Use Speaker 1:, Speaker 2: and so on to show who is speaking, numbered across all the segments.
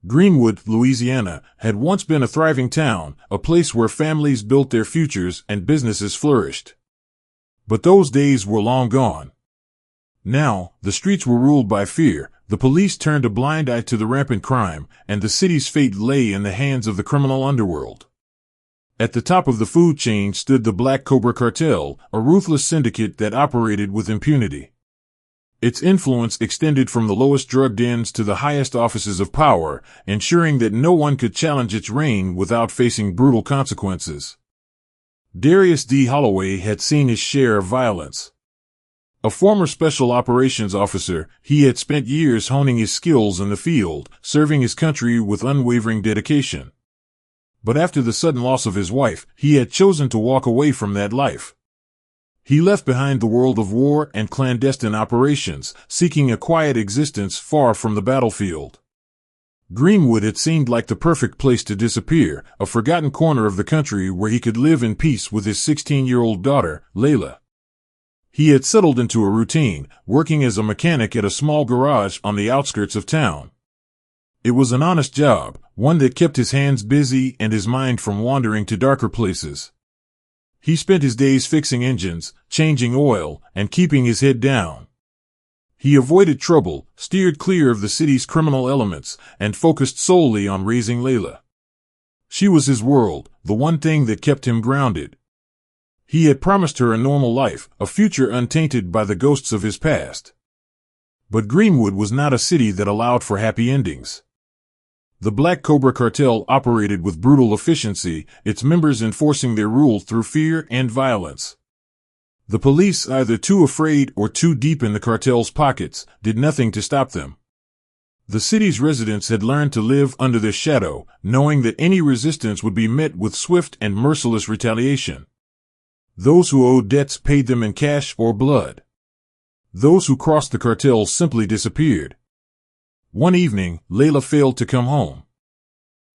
Speaker 1: Greenwood, Louisiana, had once been a thriving town, a place where families built their futures and businesses flourished. But those days were long gone. Now, the streets were ruled by fear, the police turned a blind eye to the rampant crime, and the city's fate lay in the hands of the criminal underworld. At the top of the food chain stood the Black Cobra Cartel, a ruthless syndicate that operated with impunity. Its influence extended from the lowest drug dens to the highest offices of power, ensuring that no one could challenge its reign without facing brutal consequences. Darius Holloway had seen his share of violence. A former special operations officer, he had spent years honing his skills in the field, serving his country with unwavering dedication. But after the sudden loss of his wife, he had chosen to walk away from that life. He left behind the world of war and clandestine operations, seeking a quiet existence far from the battlefield. Greenwood had seemed like the perfect place to disappear, a forgotten corner of the country where he could live in peace with his 16-year-old daughter, Layla. He had settled into a routine, working as a mechanic at a small garage on the outskirts of town. It was an honest job, one that kept his hands busy and his mind from wandering to darker places. He spent his days fixing engines, changing oil, and keeping his head down. He avoided trouble, steered clear of the city's criminal elements, and focused solely on raising Layla. She was his world, the one thing that kept him grounded. He had promised her a normal life, a future untainted by the ghosts of his past. But Greenwood was not a city that allowed for happy endings. The Black Cobra Cartel operated with brutal efficiency, its members enforcing their rule through fear and violence. The police, either too afraid or too deep in the cartel's pockets, did nothing to stop them. The city's residents had learned to live under their shadow, knowing that any resistance would be met with swift and merciless retaliation. Those who owed debts paid them in cash or blood. Those who crossed the cartel simply disappeared. One evening, Layla failed to come home.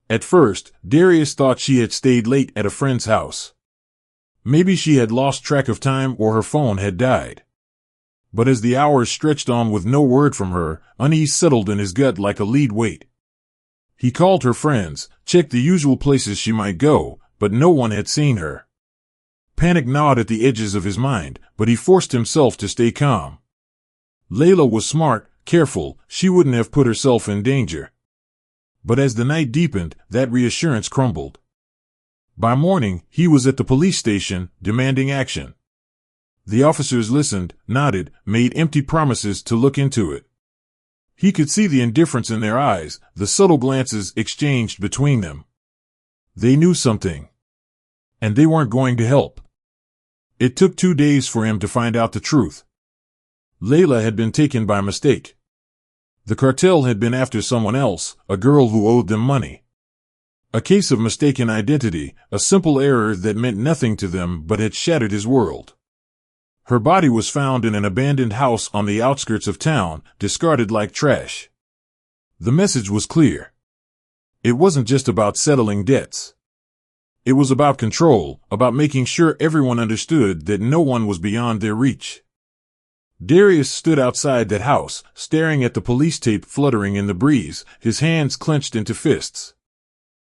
Speaker 1: At first, Darius thought she had stayed late at a friend's house. Maybe she had lost track of time or her phone had died. But as the hours stretched on with no word from her, unease settled in his gut like a lead weight. He called her friends, checked the usual places she might go, but no one had seen her. Panic gnawed at the edges of his mind, but he forced himself to stay calm. Layla was smart, careful, she wouldn't have put herself in danger. But as the night deepened, that reassurance crumbled. By morning, he was at the police station, demanding action. The officers listened, nodded, made empty promises to look into it. He could see the indifference in their eyes, the subtle glances exchanged between them. They knew something. And they weren't going to help. It took 2 days for him to find out the truth. Layla had been taken by mistake. The cartel had been after someone else, a girl who owed them money. A case of mistaken identity, a simple error that meant nothing to them but had shattered his world. Her body was found in an abandoned house on the outskirts of town, discarded like trash. The message was clear. It wasn't just about settling debts. It was about control, about making sure everyone understood that no one was beyond their reach. Darius stood outside that house, staring at the police tape fluttering in the breeze, his hands clenched into fists.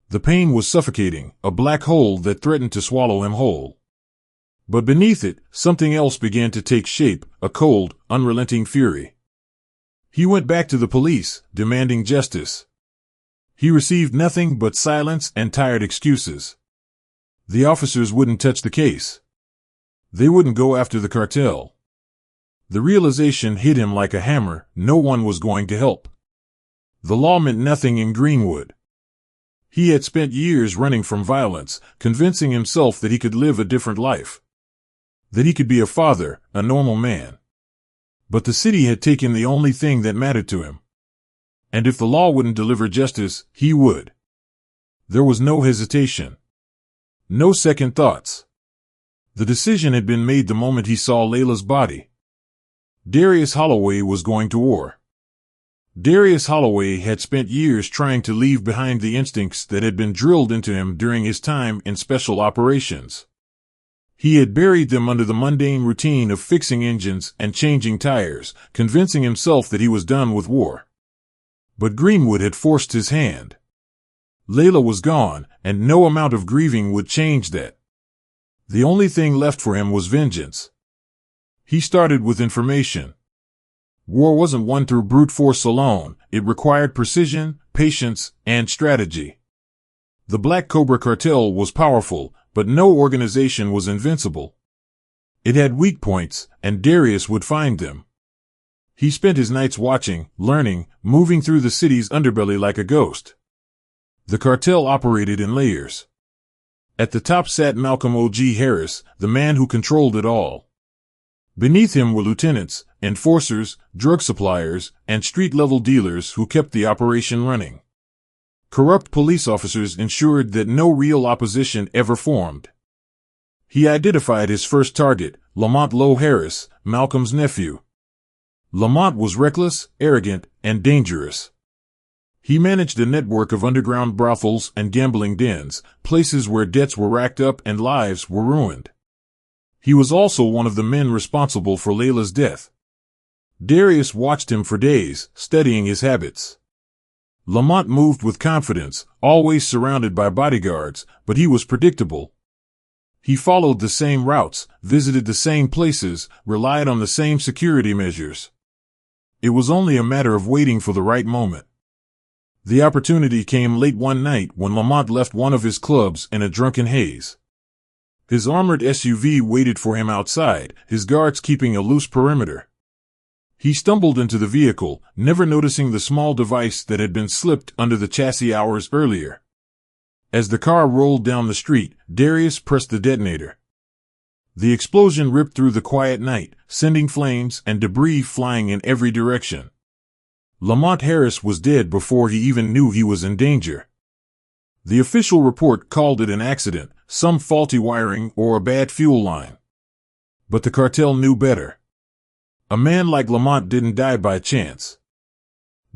Speaker 1: The pain was suffocating, a black hole that threatened to swallow him whole. But beneath it, something else began to take shape, a cold, unrelenting fury. He went back to the police, demanding justice. He received nothing but silence and tired excuses. The officers wouldn't touch the case. They wouldn't go after the cartel. The realization hit him like a hammer, no one was going to help. The law meant nothing in Greenwood. He had spent years running from violence, convincing himself that he could live a different life. That he could be a father, a normal man. But the city had taken the only thing that mattered to him. And if the law wouldn't deliver justice, he would. There was no hesitation. No second thoughts. The decision had been made the moment he saw Layla's body. Darius Holloway was going to war. Darius Holloway had spent years trying to leave behind the instincts that had been drilled into him during his time in special operations. He had buried them under the mundane routine of fixing engines and changing tires, convincing himself that he was done with war. But Greenwood had forced his hand. Layla was gone, and no amount of grieving would change that. The only thing left for him was vengeance. He started with information. War wasn't won through brute force alone. It required precision, patience, and strategy. The Black Cobra cartel was powerful, but no organization was invincible. It had weak points, and Darius would find them. He spent his nights watching, learning, moving through the city's underbelly like a ghost. The cartel operated in layers. At the top sat Malcolm O.G. Harris, the man who controlled it all. Beneath him were lieutenants, enforcers, drug suppliers, and street-level dealers who kept the operation running. Corrupt police officers ensured that no real opposition ever formed. He identified his first target, Lamont Lowe Harris, Malcolm's nephew. Lamont was reckless, arrogant, and dangerous. He managed a network of underground brothels and gambling dens, places where debts were racked up and lives were ruined. He was also one of the men responsible for Layla's death. Darius watched him for days, studying his habits. Lamont moved with confidence, always surrounded by bodyguards, but he was predictable. He followed the same routes, visited the same places, relied on the same security measures. It was only a matter of waiting for the right moment. The opportunity came late one night when Lamont left one of his clubs in a drunken haze. His armored SUV waited for him outside, his guards keeping a loose perimeter. He stumbled into the vehicle, never noticing the small device that had been slipped under the chassis hours earlier. As the car rolled down the street, Darius pressed the detonator. The explosion ripped through the quiet night, sending flames and debris flying in every direction. Lamont Harris was dead before he even knew he was in danger. The official report called it an accident, some faulty wiring or a bad fuel line. But the cartel knew better. A man like Lamont didn't die by chance.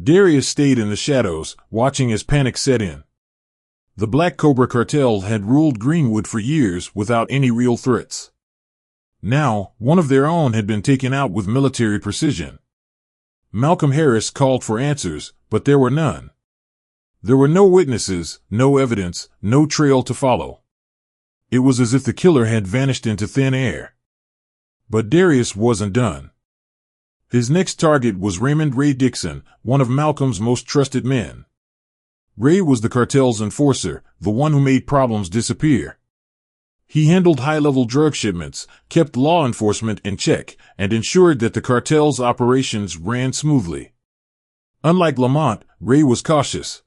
Speaker 1: Darius stayed in the shadows, watching as panic set in. The Black Cobra cartel had ruled Greenwood for years without any real threats. Now, one of their own had been taken out with military precision. Malcolm Harris called for answers, but there were none. There were no witnesses, no evidence, no trail to follow. It was as if the killer had vanished into thin air. But Darius wasn't done. His next target was Raymond Ray Dixon, one of Malcolm's most trusted men. Ray was the cartel's enforcer, the one who made problems disappear. He handled high-level drug shipments, kept law enforcement in check, and ensured that the cartel's operations ran smoothly. Unlike Lamont, Ray was cautious.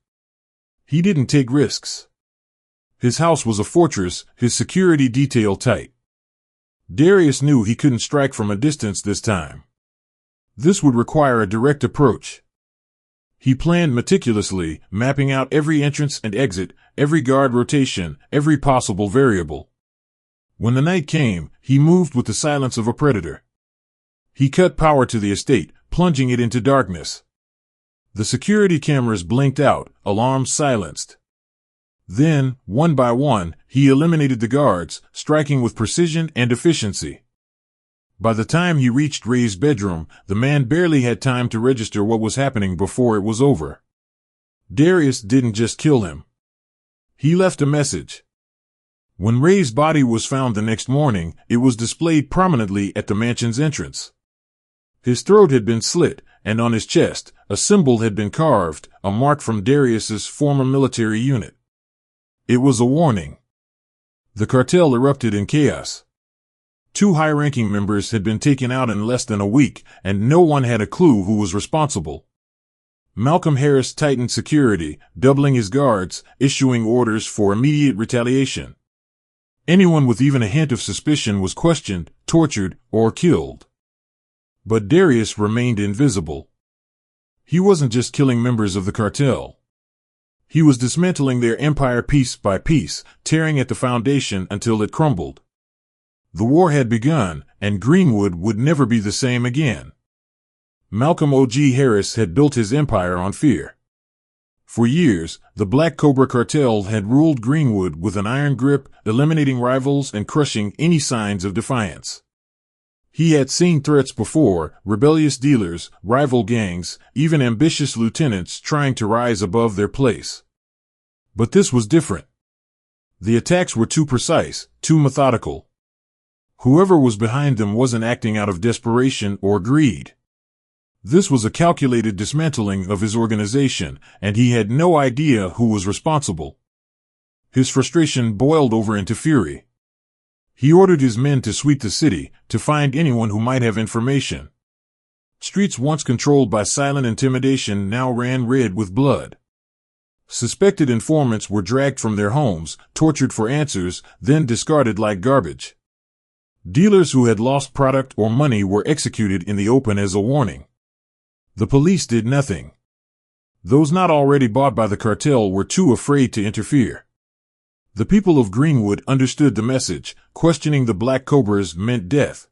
Speaker 1: He didn't take risks. His house was a fortress, his security detail tight. Darius knew he couldn't strike from a distance this time. This would require a direct approach. He planned meticulously, mapping out every entrance and exit, every guard rotation, every possible variable. When the night came, he moved with the silence of a predator. He cut power to the estate, plunging it into darkness. The security cameras blinked out, alarms silenced. Then, one by one, he eliminated the guards, striking with precision and efficiency. By the time he reached Ray's bedroom, the man barely had time to register what was happening before it was over. Darius didn't just kill him. He left a message. When Ray's body was found the next morning, it was displayed prominently at the mansion's entrance. His throat had been slit, and on his chest, a symbol had been carved, a mark from Darius's former military unit. It was a warning. The cartel erupted in chaos. 2 high-ranking members had been taken out in less than a week, and no one had a clue who was responsible. Malcolm Harris tightened security, doubling his guards, issuing orders for immediate retaliation. Anyone with even a hint of suspicion was questioned, tortured, or killed. But Darius remained invisible. He wasn't just killing members of the cartel. He was dismantling their empire piece by piece, tearing at the foundation until it crumbled. The war had begun, and Greenwood would never be the same again. Malcolm O.G. Harris had built his empire on fear. For years, the Black Cobra cartel had ruled Greenwood with an iron grip, eliminating rivals and crushing any signs of defiance. He had seen threats before: rebellious dealers, rival gangs, even ambitious lieutenants trying to rise above their place. But this was different. The attacks were too precise, too methodical. Whoever was behind them wasn't acting out of desperation or greed. This was a calculated dismantling of his organization, and he had no idea who was responsible. His frustration boiled over into fury. He ordered his men to sweep the city, to find anyone who might have information. Streets once controlled by silent intimidation now ran red with blood. Suspected informants were dragged from their homes, tortured for answers, then discarded like garbage. Dealers who had lost product or money were executed in the open as a warning. The police did nothing. Those not already bought by the cartel were too afraid to interfere. The people of Greenwood understood the message. Questioning the Black Cobras meant death.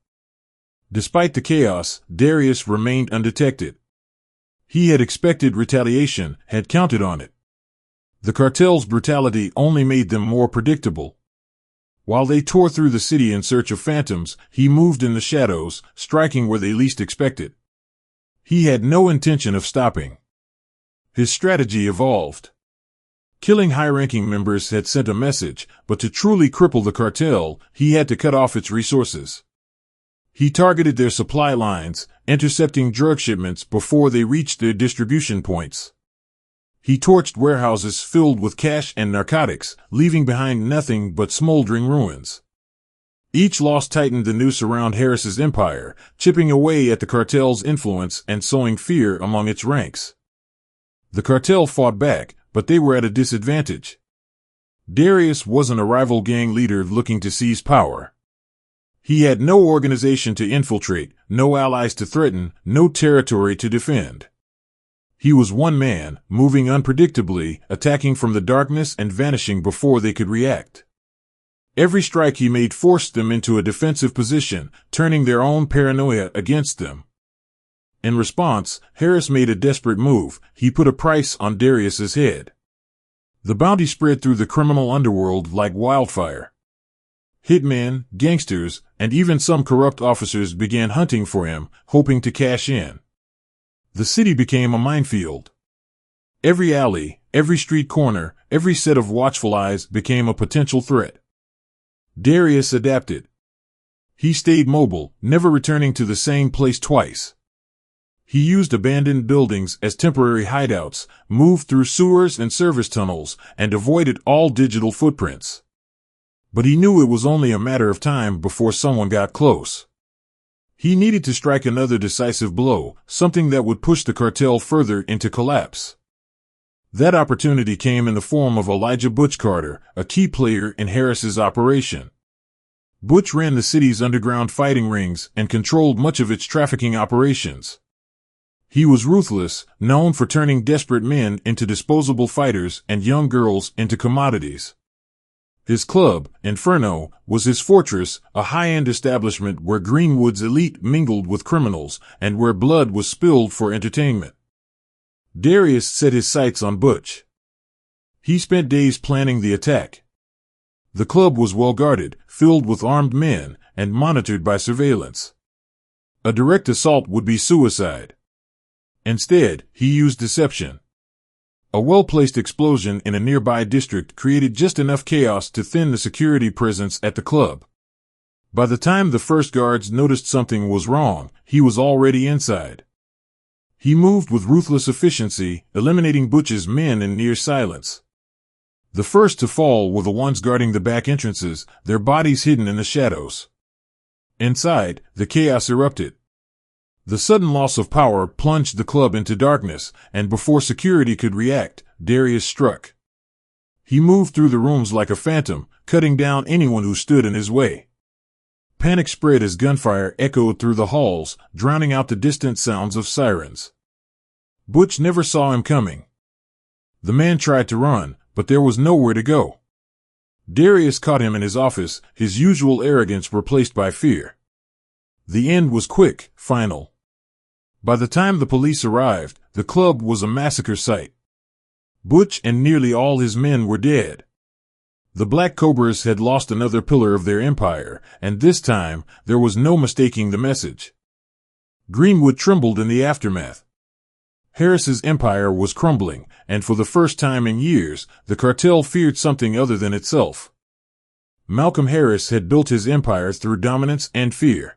Speaker 1: Despite the chaos, Darius remained undetected. He had expected retaliation, had counted on it. The cartel's brutality only made them more predictable. While they tore through the city in search of phantoms, he moved in the shadows, striking where they least expected. He had no intention of stopping. His strategy evolved. Killing high-ranking members had sent a message, but to truly cripple the cartel, he had to cut off its resources. He targeted their supply lines, intercepting drug shipments before they reached their distribution points. He torched warehouses filled with cash and narcotics, leaving behind nothing but smoldering ruins. Each loss tightened the noose around Harris's empire, chipping away at the cartel's influence and sowing fear among its ranks. The cartel fought back, but they were at a disadvantage. Darius wasn't a rival gang leader looking to seize power. He had no organization to infiltrate, no allies to threaten, no territory to defend. He was one man, moving unpredictably, attacking from the darkness and vanishing before they could react. Every strike he made forced them into a defensive position, turning their own paranoia against them. In response, Harris made a desperate move. He put a price on Darius's head. The bounty spread through the criminal underworld like wildfire. Hitmen, gangsters, and even some corrupt officers began hunting for him, hoping to cash in. The city became a minefield. Every alley, every street corner, every set of watchful eyes became a potential threat. Darius adapted. He stayed mobile, never returning to the same place twice. He used abandoned buildings as temporary hideouts, moved through sewers and service tunnels, and avoided all digital footprints. But he knew it was only a matter of time before someone got close. He needed to strike another decisive blow, something that would push the cartel further into collapse. That opportunity came in the form of Elijah Butch Carter, a key player in Harris's operation. Butch ran the city's underground fighting rings and controlled much of its trafficking operations. He was ruthless, known for turning desperate men into disposable fighters and young girls into commodities. His club, Inferno, was his fortress, a high-end establishment where Greenwood's elite mingled with criminals and where blood was spilled for entertainment. Darius set his sights on Butch. He spent days planning the attack. The club was well guarded, filled with armed men, and monitored by surveillance. A direct assault would be suicide. Instead, he used deception. A well-placed explosion in a nearby district created just enough chaos to thin the security presence at the club. By the time the first guards noticed something was wrong, he was already inside. He moved with ruthless efficiency, eliminating Butch's men in near silence. The first to fall were the ones guarding the back entrances, their bodies hidden in the shadows. Inside, the chaos erupted. The sudden loss of power plunged the club into darkness, and before security could react, Darius struck. He moved through the rooms like a phantom, cutting down anyone who stood in his way. Panic spread as gunfire echoed through the halls, drowning out the distant sounds of sirens. Butch never saw him coming. The man tried to run, but there was nowhere to go. Darius caught him in his office, his usual arrogance replaced by fear. The end was quick, final. By the time the police arrived, the club was a massacre site. Butch and nearly all his men were dead. The Black Cobras had lost another pillar of their empire, and this time there was no mistaking the message. Greenwood trembled in the aftermath. Harris's empire was crumbling, and for the first time in years, the cartel feared something other than itself. Malcolm Harris had built his empire through dominance and fear.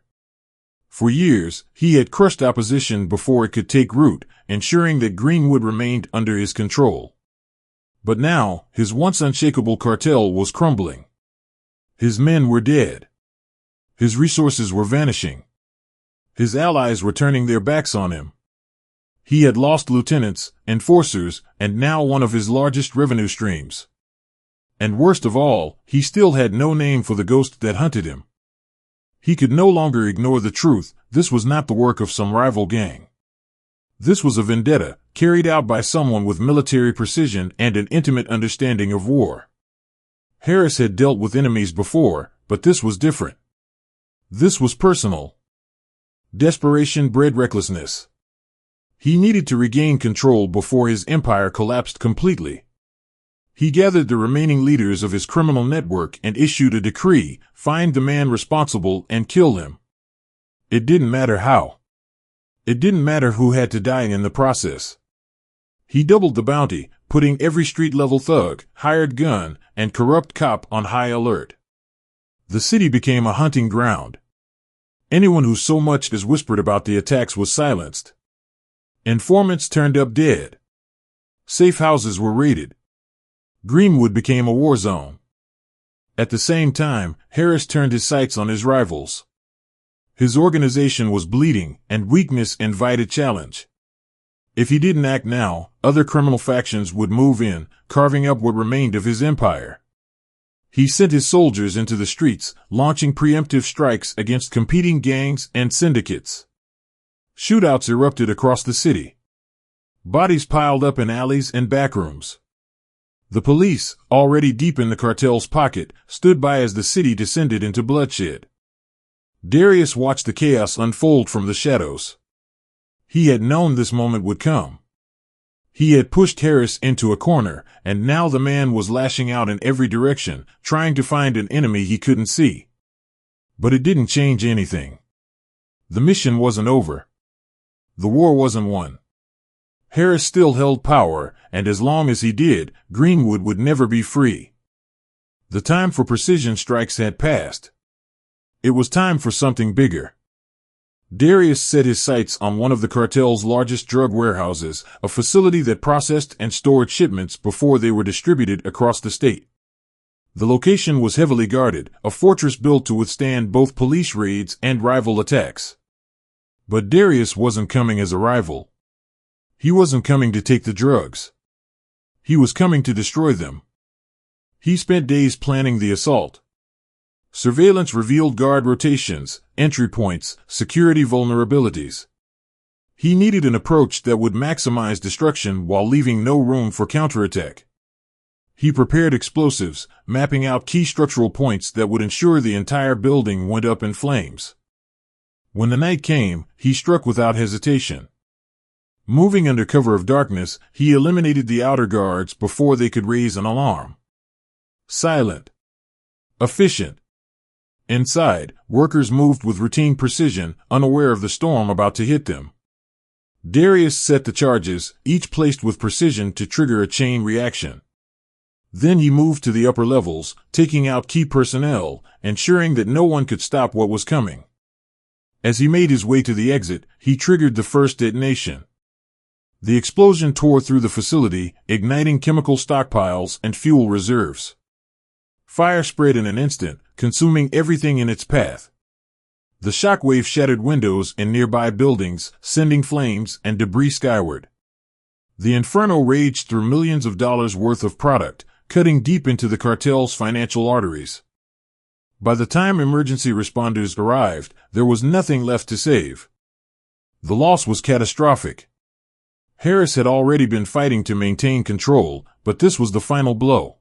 Speaker 1: For years, he had crushed opposition before it could take root, ensuring that Greenwood remained under his control. But now, his once unshakable cartel was crumbling. His men were dead. His resources were vanishing. His allies were turning their backs on him. He had lost lieutenants, enforcers, and now one of his largest revenue streams. And worst of all, he still had no name for the ghost that hunted him. He could no longer ignore the truth. This was not the work of some rival gang. This was a vendetta, carried out by someone with military precision and an intimate understanding of war. Harris had dealt with enemies before, but this was different. This was personal. Desperation bred recklessness. He needed to regain control before his empire collapsed completely. He gathered the remaining leaders of his criminal network and issued a decree: find the man responsible and kill him. It didn't matter how. It didn't matter who had to die in the process. He doubled the bounty, putting every street-level thug, hired gun, and corrupt cop on high alert. The city became a hunting ground. Anyone who so much as whispered about the attacks was silenced. Informants turned up dead. Safe houses were raided. Greenwood became a war zone. At the same time, Harris turned his sights on his rivals. His organization was bleeding, and weakness invited challenge. If he didn't act now, other criminal factions would move in, carving up what remained of his empire. He sent his soldiers into the streets, launching preemptive strikes against competing gangs and syndicates. Shootouts erupted across the city. Bodies piled up in alleys and backrooms. The police, already deep in the cartel's pocket, stood by as the city descended into bloodshed. Darius watched the chaos unfold from the shadows. He had known this moment would come. He had pushed Harris into a corner, and now the man was lashing out in every direction, trying to find an enemy he couldn't see. But it didn't change anything. The mission wasn't over. The war wasn't won. Harris still held power, and as long as he did, Greenwood would never be free. The time for precision strikes had passed. It was time for something bigger. Darius set his sights on one of the cartel's largest drug warehouses, a facility that processed and stored shipments before they were distributed across the state. The location was heavily guarded, a fortress built to withstand both police raids and rival attacks. But Darius wasn't coming as a rival. He wasn't coming to take the drugs. He was coming to destroy them. He spent days planning the assault. Surveillance revealed guard rotations, entry points, security vulnerabilities. He needed an approach that would maximize destruction while leaving no room for counterattack. He prepared explosives, mapping out key structural points that would ensure the entire building went up in flames. When the night came, he struck without hesitation. Moving under cover of darkness, he eliminated the outer guards before they could raise an alarm. Silent. Efficient. Inside, workers moved with routine precision, unaware of the storm about to hit them. Darius set the charges, each placed with precision to trigger a chain reaction. Then he moved to the upper levels, taking out key personnel, ensuring that no one could stop what was coming. As he made his way to the exit, he triggered the first detonation. The explosion tore through the facility, igniting chemical stockpiles and fuel reserves. Fire spread in an instant, consuming everything in its path. The shockwave shattered windows in nearby buildings, sending flames and debris skyward. The inferno raged through millions of dollars worth of product, cutting deep into the cartel's financial arteries. By the time emergency responders arrived, there was nothing left to save. The loss was catastrophic. Harris had already been fighting to maintain control, but this was the final blow.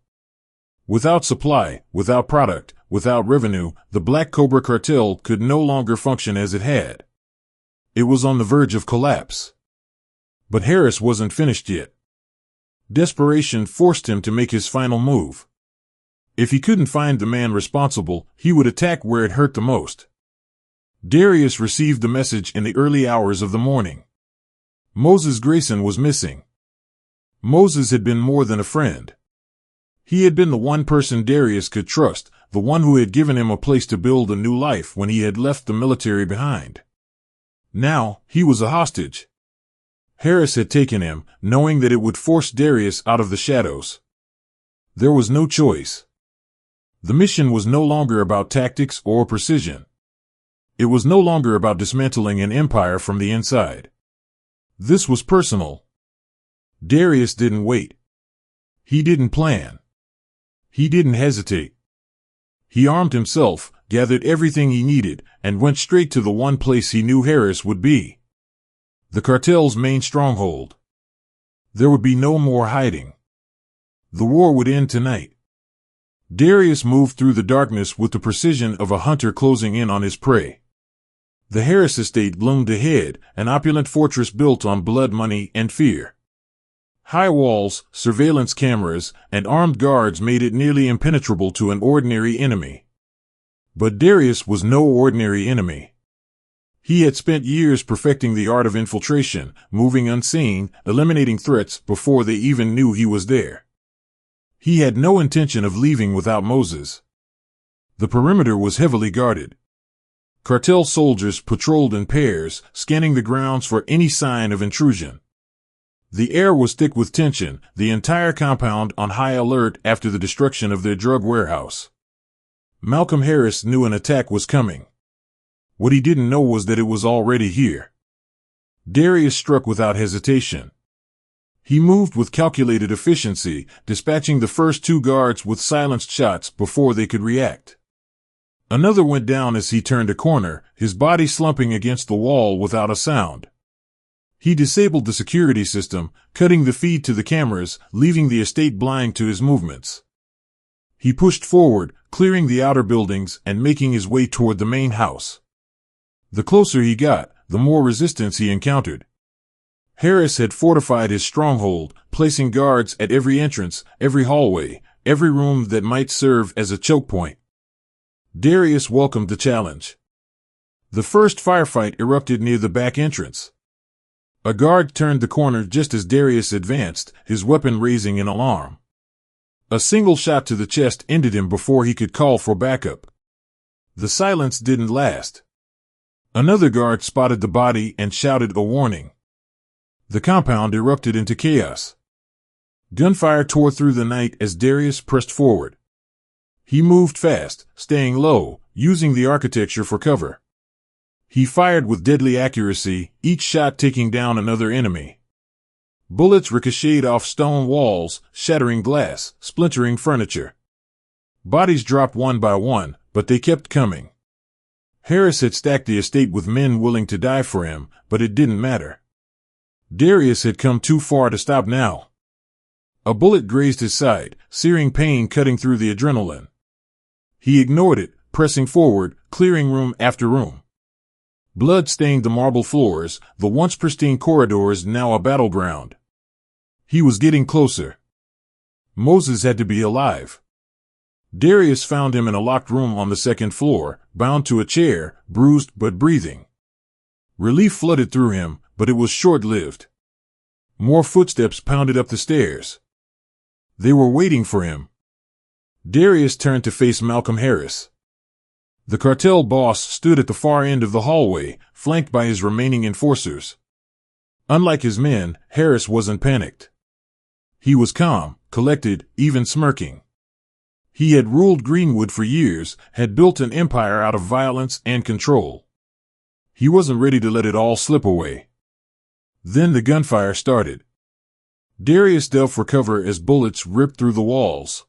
Speaker 1: Without supply, without product, without revenue, the Black Cobra cartel could no longer function as it had. It was on the verge of collapse. But Harris wasn't finished yet. Desperation forced him to make his final move. If he couldn't find the man responsible, he would attack where it hurt the most. Darius received the message in the early hours of the morning. Moses Grayson was missing. Moses had been more than a friend. He had been the one person Darius could trust, the one who had given him a place to build a new life when he had left the military behind. Now, he was a hostage. Harris had taken him, knowing that it would force Darius out of the shadows. There was no choice. The mission was no longer about tactics or precision. It was no longer about dismantling an empire from the inside. This was personal. Darius didn't wait. He didn't plan. He didn't hesitate. He armed himself, gathered everything he needed, and went straight to the one place he knew Harris would be. The cartel's main stronghold. There would be no more hiding. The war would end tonight. Darius moved through the darkness with the precision of a hunter closing in on his prey. The Harris estate loomed ahead, an opulent fortress built on blood money and fear. High walls, surveillance cameras, and armed guards made it nearly impenetrable to an ordinary enemy. But Darius was no ordinary enemy. He had spent years perfecting the art of infiltration, moving unseen, eliminating threats before they even knew he was there. He had no intention of leaving without Moses. The perimeter was heavily guarded. Cartel soldiers patrolled in pairs, scanning the grounds for any sign of intrusion. The air was thick with tension, the entire compound on high alert after the destruction of their drug warehouse. Malcolm Harris knew an attack was coming. What he didn't know was that it was already here. Darius struck without hesitation. He moved with calculated efficiency, dispatching the first two guards with silenced shots before they could react. Another went down as he turned a corner, his body slumping against the wall without a sound. He disabled the security system, cutting the feed to the cameras, leaving the estate blind to his movements. He pushed forward, clearing the outer buildings and making his way toward the main house. The closer he got, the more resistance he encountered. Harris had fortified his stronghold, placing guards at every entrance, every hallway, every room that might serve as a choke point. Darius welcomed the challenge. The first firefight erupted near the back entrance. A guard turned the corner just as Darius advanced, his weapon raising in alarm. A single shot to the chest ended him before he could call for backup. The silence didn't last. Another guard spotted the body and shouted a warning. The compound erupted into chaos. Gunfire tore through the night as Darius pressed forward. He moved fast, staying low, using the architecture for cover. He fired with deadly accuracy, each shot taking down another enemy. Bullets ricocheted off stone walls, shattering glass, splintering furniture. Bodies dropped one by one, but they kept coming. Harris had stacked the estate with men willing to die for him, but it didn't matter. Darius had come too far to stop now. A bullet grazed his side, searing pain cutting through the adrenaline. He ignored it, pressing forward, clearing room after room. Blood stained the marble floors, the once pristine corridors now a battleground. He was getting closer. Moses had to be alive. Darius found him in a locked room on the second floor, bound to a chair, bruised but breathing. Relief flooded through him, but it was short-lived. More footsteps pounded up the stairs. They were waiting for him. Darius turned to face Malcolm Harris. The cartel boss stood at the far end of the hallway, flanked by his remaining enforcers. Unlike his men, Harris wasn't panicked. He was calm, collected, even smirking. He had ruled Greenwood for years, had built an empire out of violence and control. He wasn't ready to let it all slip away. Then the gunfire started. Darius dove for cover as bullets ripped through the walls.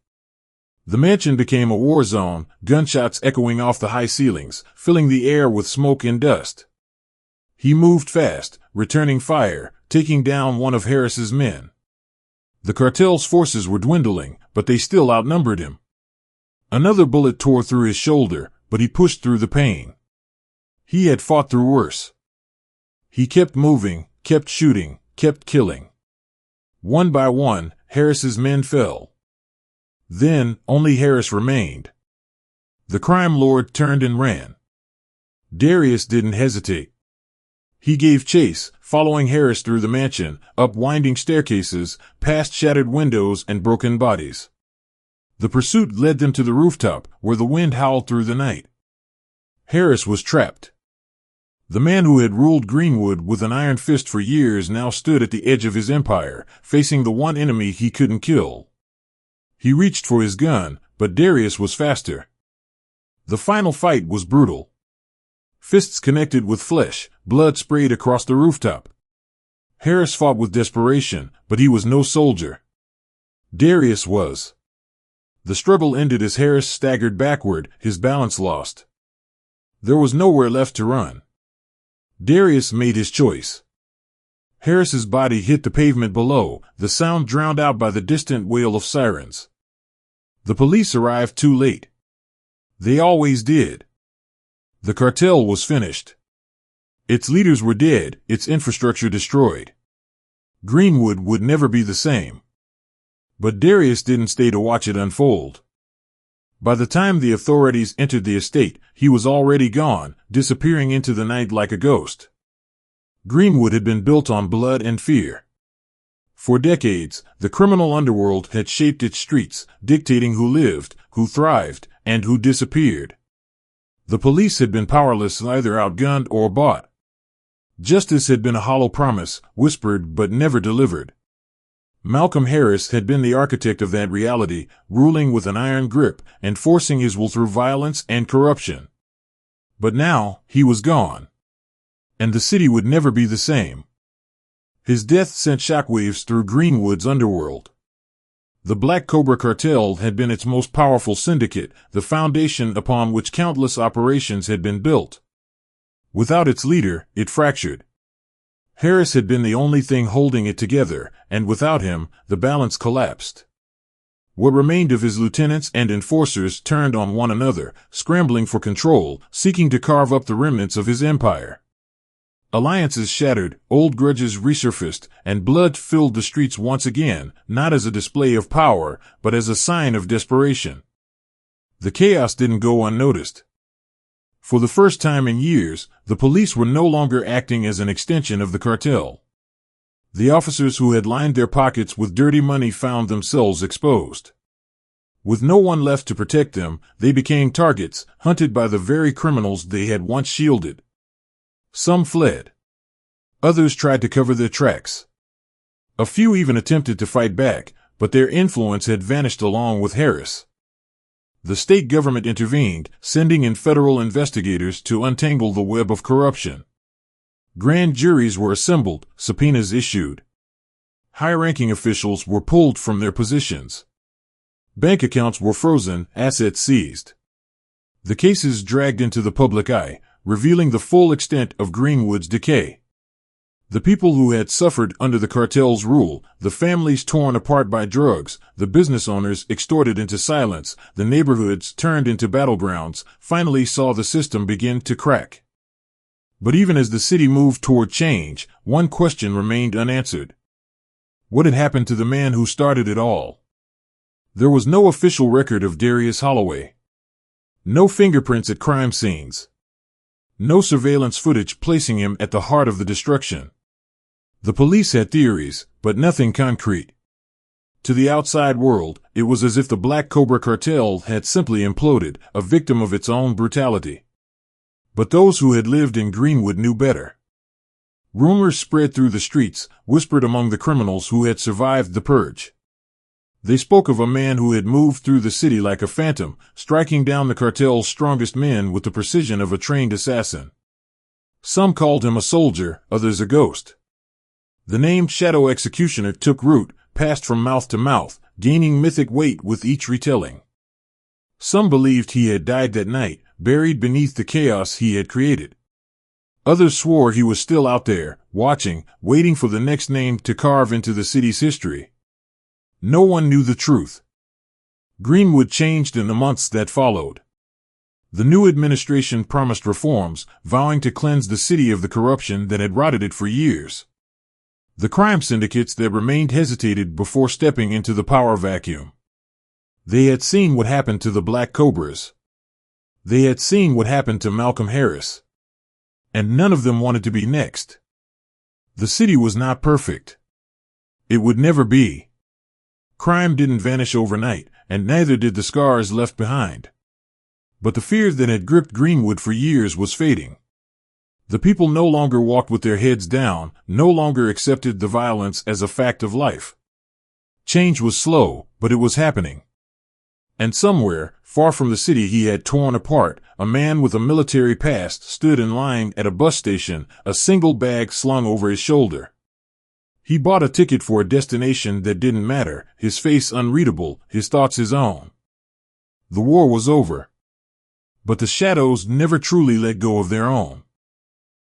Speaker 1: The mansion became a war zone, gunshots echoing off the high ceilings, filling the air with smoke and dust. He moved fast, returning fire, taking down one of Harris's men. The cartel's forces were dwindling, but they still outnumbered him. Another bullet tore through his shoulder, but he pushed through the pain. He had fought through worse. He kept moving, kept shooting, kept killing. One by one, Harris's men fell. Then, only Harris remained. The crime lord turned and ran. Darius didn't hesitate. He gave chase, following Harris through the mansion, up winding staircases, past shattered windows and broken bodies. The pursuit led them to the rooftop, where the wind howled through the night. Harris was trapped. The man who had ruled Greenwood with an iron fist for years now stood at the edge of his empire, facing the one enemy he couldn't kill. He reached for his gun, but Darius was faster. The final fight was brutal. Fists connected with flesh, blood sprayed across the rooftop. Harris fought with desperation, but he was no soldier. Darius was. The struggle ended as Harris staggered backward, his balance lost. There was nowhere left to run. Darius made his choice. Harris's body hit the pavement below, the sound drowned out by the distant wail of sirens. The police arrived too late. They always did. The cartel was finished. Its leaders were dead, its infrastructure destroyed. Greenwood would never be the same. But Darius didn't stay to watch it unfold. By the time the authorities entered the estate, he was already gone, disappearing into the night like a ghost. Greenwood had been built on blood and fear. For decades, the criminal underworld had shaped its streets, dictating who lived, who thrived, and who disappeared. The police had been powerless, either outgunned or bought. Justice had been a hollow promise, whispered but never delivered. Malcolm Harris had been the architect of that reality, ruling with an iron grip, and forcing his will through violence and corruption. But now, he was gone. And the city would never be the same. His death sent shockwaves through Greenwood's underworld. The Black Cobra Cartel had been its most powerful syndicate, the foundation upon which countless operations had been built. Without its leader, it fractured. Harris had been the only thing holding it together, and without him, the balance collapsed. What remained of his lieutenants and enforcers turned on one another, scrambling for control, seeking to carve up the remnants of his empire. Alliances shattered, old grudges resurfaced, and blood filled the streets once again, not as a display of power, but as a sign of desperation. The chaos didn't go unnoticed. For the first time in years, the police were no longer acting as an extension of the cartel. The officers who had lined their pockets with dirty money found themselves exposed. With no one left to protect them, they became targets, hunted by the very criminals they had once shielded. Some fled. Others tried to cover their tracks. A few even attempted to fight back, but their influence had vanished along with Harris. The state government intervened, sending in federal investigators to untangle the web of corruption. Grand juries were assembled, subpoenas issued. High-ranking officials were pulled from their positions. Bank accounts were frozen, assets seized. The cases dragged into the public eye, revealing the full extent of Greenwood's decay. The people who had suffered under the cartel's rule, the families torn apart by drugs, the business owners extorted into silence, the neighborhoods turned into battlegrounds, finally saw the system begin to crack. But even as the city moved toward change, one question remained unanswered. What had happened to the man who started it all? There was no official record of Darius Holloway. No fingerprints at crime scenes. No surveillance footage placing him at the heart of the destruction. The police had theories, but nothing concrete. To the outside world, it was as if the Black Cobra Cartel had simply imploded, a victim of its own brutality. But those who had lived in Greenwood knew better. Rumors spread through the streets, whispered among the criminals who had survived the purge. They spoke of a man who had moved through the city like a phantom, striking down the cartel's strongest men with the precision of a trained assassin. Some called him a soldier, others a ghost. The name Shadow Executioner took root, passed from mouth to mouth, gaining mythic weight with each retelling. Some believed he had died that night, buried beneath the chaos he had created. Others swore he was still out there, watching, waiting for the next name to carve into the city's history. No one knew the truth. Greenwood changed in the months that followed. The new administration promised reforms, vowing to cleanse the city of the corruption that had rotted it for years. The crime syndicates that remained hesitated before stepping into the power vacuum. They had seen what happened to the Black Cobras. They had seen what happened to Malcolm Harris. And none of them wanted to be next. The city was not perfect. It would never be. Crime didn't vanish overnight, and neither did the scars left behind. But the fear that had gripped Greenwood for years was fading. The people no longer walked with their heads down, no longer accepted the violence as a fact of life. Change was slow, but it was happening. And somewhere, far from the city he had torn apart, a man with a military past stood in line at a bus station, a single bag slung over his shoulder. He bought a ticket for a destination that didn't matter, his face unreadable, his thoughts his own. The war was over. But the shadows never truly let go of their own.